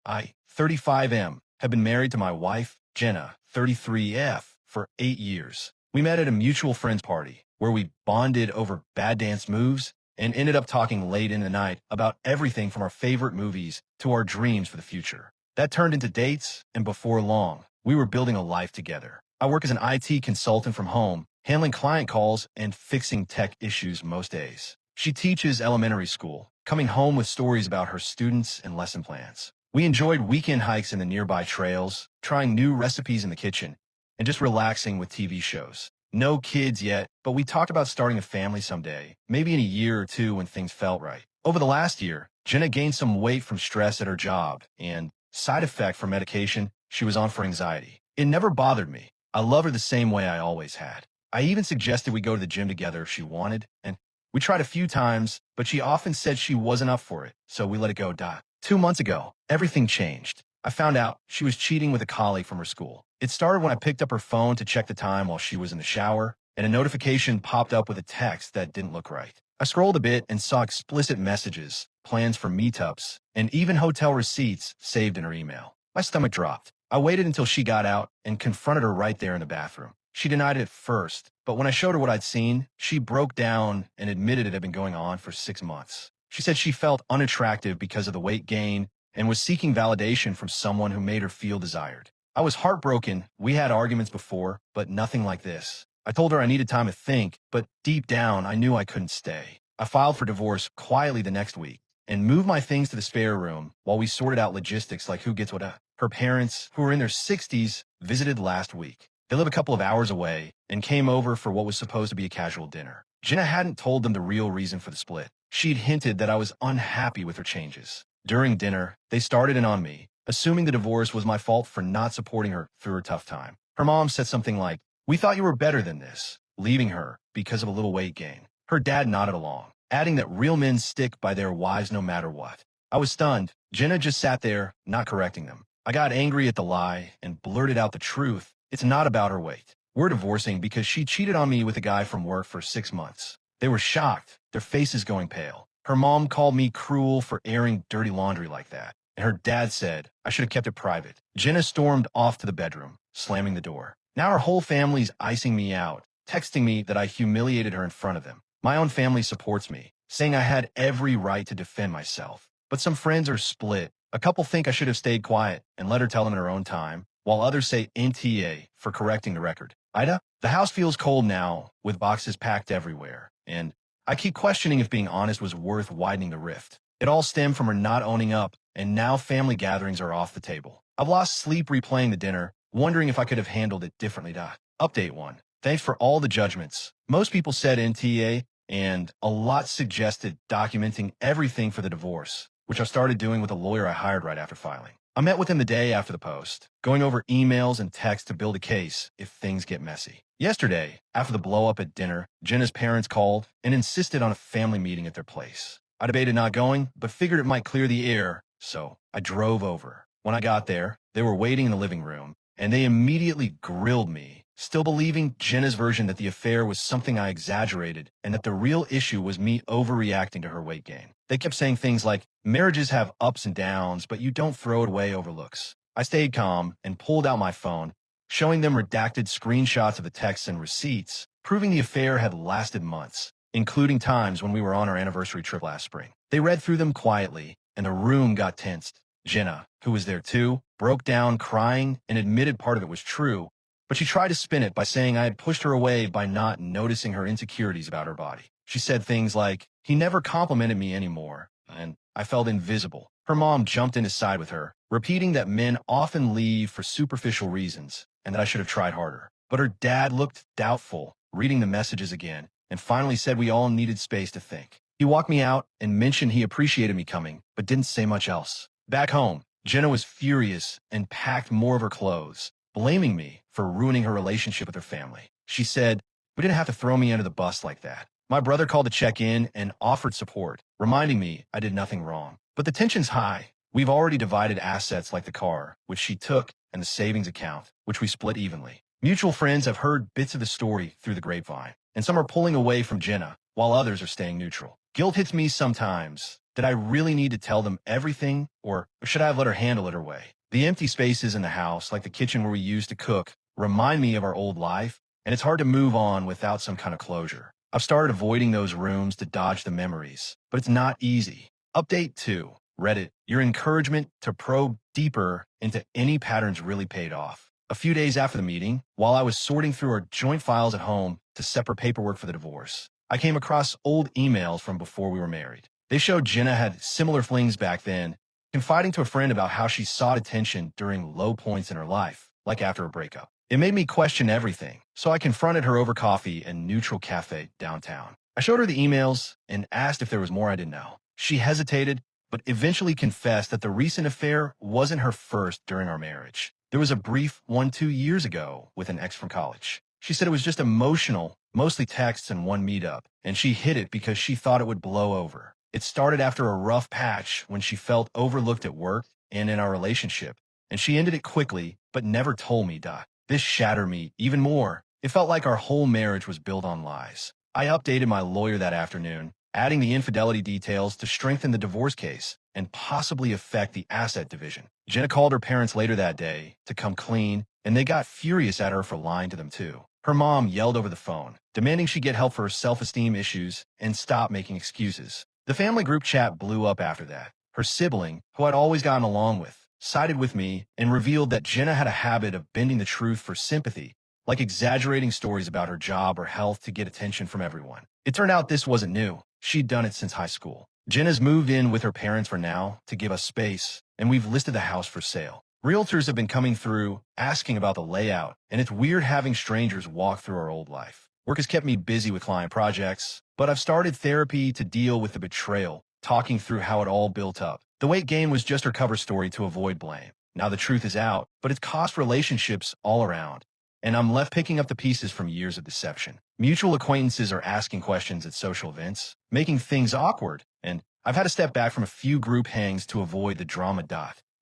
I, 35M, have been married to my wife, Jenna, 33F, for 8 years. We met at a mutual friends party where we bonded over bad dance moves and ended up talking late in the night about everything from our favorite movies to our dreams for the future. That turned into dates, and before long, we were building a life together. I work as an IT consultant from home, handling client calls and fixing tech issues most days. She teaches elementary school, coming home with stories about her students and lesson plans. We enjoyed weekend hikes in the nearby trails, trying new recipes in the kitchen, and just relaxing with TV shows. No kids yet, but we talked about starting a family someday, maybe in a year or two when things felt right. Over the last year, Jenna gained some weight from stress at her job and, side effect from medication, she was on for anxiety. It never bothered me. I love her the same way I always had. I even suggested we go to the gym together if she wanted, and we tried a few times, but she often said she wasn't up for it, so we let it go die. 2 months ago, everything changed. I found out she was cheating with a colleague from her school. It started when I picked up her phone to check the time while she was in the shower, and a notification popped up with a text that didn't look right. I scrolled a bit and saw explicit messages, plans for meetups, and even hotel receipts saved in her email. My stomach dropped. I waited until she got out and confronted her right there in the bathroom. She denied it at first, but when I showed her what I'd seen, she broke down and admitted it had been going on for 6 months. She said she felt unattractive because of the weight gain and was seeking validation from someone who made her feel desired. I was heartbroken. We had arguments before, but nothing like this. I told her I needed time to think, but deep down, I knew I couldn't stay. I filed for divorce quietly the next week and moved my things to the spare room while we sorted out logistics like who gets what. Her parents, who were in their 60s, visited last week. They live a couple of hours away and came over for what was supposed to be a casual dinner. Jenna hadn't told them the real reason for the split. She'd hinted that I was unhappy with her changes. During dinner, they started in on me, assuming the divorce was my fault for not supporting her through her tough time. Her mom said something like, "We thought you were better than this," leaving her because of a little weight gain. Her dad nodded along, adding that real men stick by their wives no matter what. I was stunned. Jenna just sat there, not correcting them. I got angry at the lie and blurted out the truth. It's not about her weight. We're divorcing because she cheated on me with a guy from work for 6 months. They were shocked, their faces going pale. Her mom called me cruel for airing dirty laundry like that, and her dad said I should have kept it private. Jenna stormed off to the bedroom, slamming the door. Now her whole family's icing me out, texting me that I humiliated her in front of them. My own family supports me, saying I had every right to defend myself. But some friends are split. A couple think I should have stayed quiet and let her tell them in her own time, while others say NTA for correcting the record. AITA, the house feels cold now, with boxes packed everywhere, and I keep questioning if being honest was worth widening the rift. It all stemmed from her not owning up, and now family gatherings are off the table. I've lost sleep replaying the dinner, wondering if I could have handled it differently. Update 1. Thanks for all the judgments. Most people said NTA, and a lot suggested documenting everything for the divorce, which I started doing with a lawyer I hired right after filing. I met with him the day after the post, going over emails and texts to build a case if things get messy. Yesterday, after the blow-up at dinner, Jenna's parents called and insisted on a family meeting at their place. I debated not going, but figured it might clear the air, so I drove over. When I got there, they were waiting in the living room, and they immediately grilled me, still believing Jenna's version that the affair was something I exaggerated and that the real issue was me overreacting to her weight gain. They kept saying things like, marriages have ups and downs, but you don't throw it away over looks. I stayed calm and pulled out my phone, showing them redacted screenshots of the texts and receipts, proving the affair had lasted months, including times when we were on our anniversary trip last spring. They read through them quietly, and the room got tensed. Jenna, who was there too, broke down crying and admitted part of it was true, but she tried to spin it by saying I had pushed her away by not noticing her insecurities about her body. She said things like, "He never complimented me anymore," and I felt invisible. Her mom jumped in to side with her, repeating that men often leave for superficial reasons and that I should have tried harder. But her dad looked doubtful, reading the messages again, and finally said we all needed space to think. He walked me out and mentioned he appreciated me coming, but didn't say much else. Back home, Jenna was furious and packed more of her clothes, blaming me for ruining her relationship with her family. She said, "We didn't have to throw me under the bus like that." My brother called to check in and offered support, reminding me I did nothing wrong. But the tension's high. We've already divided assets like the car, which she took, and the savings account, which we split evenly. Mutual friends have heard bits of the story through the grapevine, and some are pulling away from Jenna, while others are staying neutral. Guilt hits me sometimes, Did I really need to tell them everything, or should I have let her handle it her way? The empty spaces in the house, like the kitchen where we used to cook, remind me of our old life, and it's hard to move on without some kind of closure. I've started avoiding those rooms to dodge the memories, but it's not easy. Update 2. Reddit. Your encouragement to probe deeper into any patterns really paid off. A few days after the meeting, while I was sorting through our joint files at home to separate paperwork for the divorce, I came across old emails from before we were married. They showed Jenna had similar flings back then, confiding to a friend about how she sought attention during low points in her life, like after a breakup. It made me question everything, so I confronted her over coffee in Neutral Cafe downtown. I showed her the emails and asked if there was more I didn't know. She hesitated, but eventually confessed that the recent affair wasn't her first during our marriage. There was a brief 1-2 years ago with an ex from college. She said it was just emotional, mostly texts and one meetup, and she hid it because she thought it would blow over. It started after a rough patch when she felt overlooked at work and in our relationship, and she ended it quickly, but never told me. This shattered me even more. It felt like our whole marriage was built on lies. I updated my lawyer that afternoon, adding the infidelity details to strengthen the divorce case and possibly affect the asset division. Jenna called her parents later that day to come clean, and they got furious at her for lying to them too. Her mom yelled over the phone, demanding she get help for her self-esteem issues and stop making excuses. The family group chat blew up after that. Her sibling, who I'd always gotten along with, sided with me and revealed that Jenna had a habit of bending the truth for sympathy, like exaggerating stories about her job or health to get attention from everyone. It turned out this wasn't new. She'd done it since high school. Jenna's moved in with her parents for now to give us space, and we've listed the house for sale. Realtors have been coming through, asking about the layout, and it's weird having strangers walk through our old life. Work has kept me busy with client projects, but I've started therapy to deal with the betrayal, talking through how it all built up. The weight gain was just her cover story to avoid blame. Now the truth is out, but it's cost relationships all around, and I'm left picking up the pieces from years of deception. Mutual acquaintances are asking questions at social events, making things awkward, and I've had to step back from a few group hangs to avoid the drama.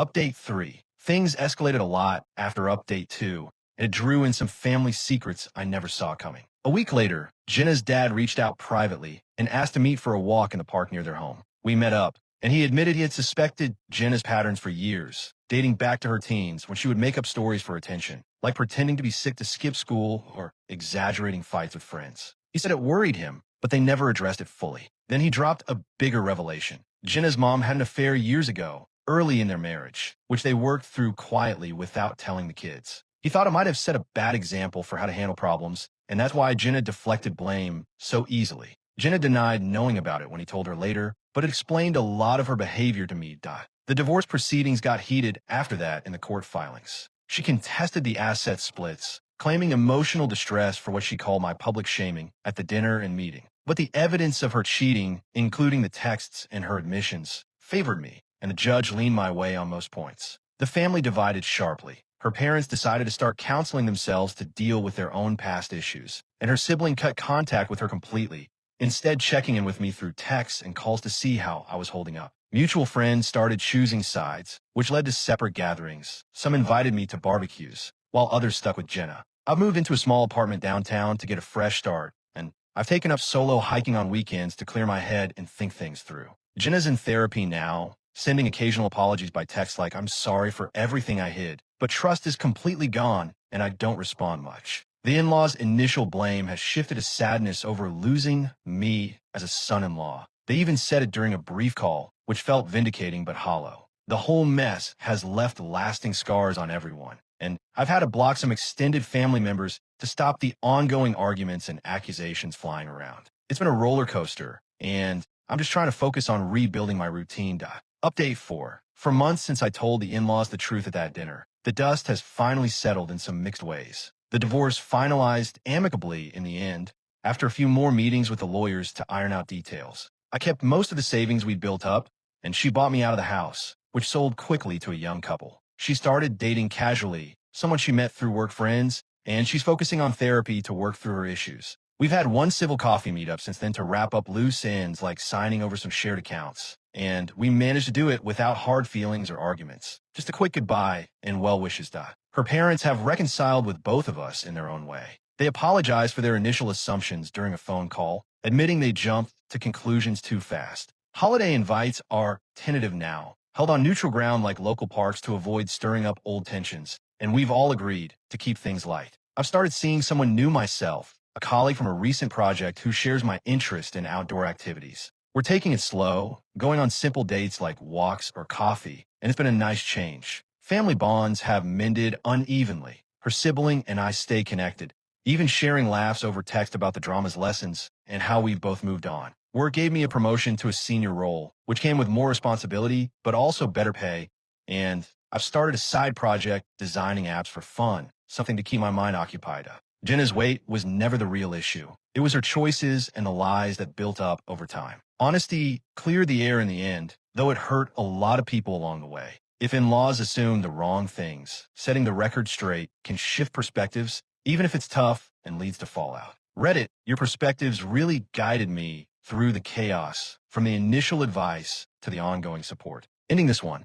Update 3. Things escalated a lot after Update 2, and it drew in some family secrets I never saw coming. A week later, Jenna's dad reached out privately and asked to meet for a walk in the park near their home. We met up, and he admitted he had suspected Jenna's patterns for years, dating back to her teens when she would make up stories for attention, like pretending to be sick to skip school or exaggerating fights with friends. He said it worried him, but they never addressed it fully. Then he dropped a bigger revelation. Jenna's mom had an affair years ago, early in their marriage, which they worked through quietly without telling the kids. He thought it might have set a bad example for how to handle problems, and that's why Jenna deflected blame so easily. Jenna denied knowing about it when he told her later, but it explained a lot of her behavior to me. The divorce proceedings got heated after that in the court filings. She contested the asset splits, claiming emotional distress for what she called my public shaming at the dinner and meeting. But the evidence of her cheating, including the texts and her admissions, favored me, and the judge leaned my way on most points. The family divided sharply. Her parents decided to start counseling themselves to deal with their own past issues, and her sibling cut contact with her completely, instead checking in with me through texts and calls to see how I was holding up. Mutual friends started choosing sides, which led to separate gatherings. Some invited me to barbecues, while others stuck with Jenna. I've moved into a small apartment downtown to get a fresh start, and I've taken up solo hiking on weekends to clear my head and think things through. Jenna's in therapy now, sending occasional apologies by text like, "I'm sorry for everything I hid," but trust is completely gone, and I don't respond much. The in-laws' initial blame has shifted to sadness over losing me as a son-in-law. They even said it during a brief call, which felt vindicating but hollow. The whole mess has left lasting scars on everyone, and I've had to block some extended family members to stop the ongoing arguments and accusations flying around. It's been a roller coaster, and I'm just trying to focus on rebuilding my routine. Update 4. For months since I told the in-laws the truth at that dinner, the dust has finally settled in some mixed ways. The divorce finalized amicably in the end, after a few more meetings with the lawyers to iron out details. I kept most of the savings we'd built up, and she bought me out of the house, which sold quickly to a young couple. She started dating casually, someone she met through work friends, and she's focusing on therapy to work through her issues. We've had one civil coffee meetup since then to wrap up loose ends like signing over some shared accounts, and we managed to do it without hard feelings or arguments. Just a quick goodbye and well wishes. Her parents have reconciled with both of us in their own way. They apologized for their initial assumptions during a phone call, admitting they jumped to conclusions too fast. Holiday invites are tentative now, held on neutral ground like local parks to avoid stirring up old tensions, and we've all agreed to keep things light. I've started seeing someone new myself, a colleague from a recent project who shares my interest in outdoor activities. We're taking it slow, going on simple dates like walks or coffee, and it's been a nice change. Family bonds have mended unevenly. Her sibling and I stay connected, even sharing laughs over text about the drama's lessons and how we've both moved on. Work gave me a promotion to a senior role, which came with more responsibility, but also better pay. And I've started a side project designing apps for fun, something to keep my mind occupied. Jenna's weight was never the real issue. It was her choices and the lies that built up over time. Honesty cleared the air in the end, though it hurt a lot of people along the way. If in-laws assume the wrong things, setting the record straight can shift perspectives, even if it's tough and leads to fallout. Reddit, your perspectives really guided me through the chaos, from the initial advice to the ongoing support. Ending this one,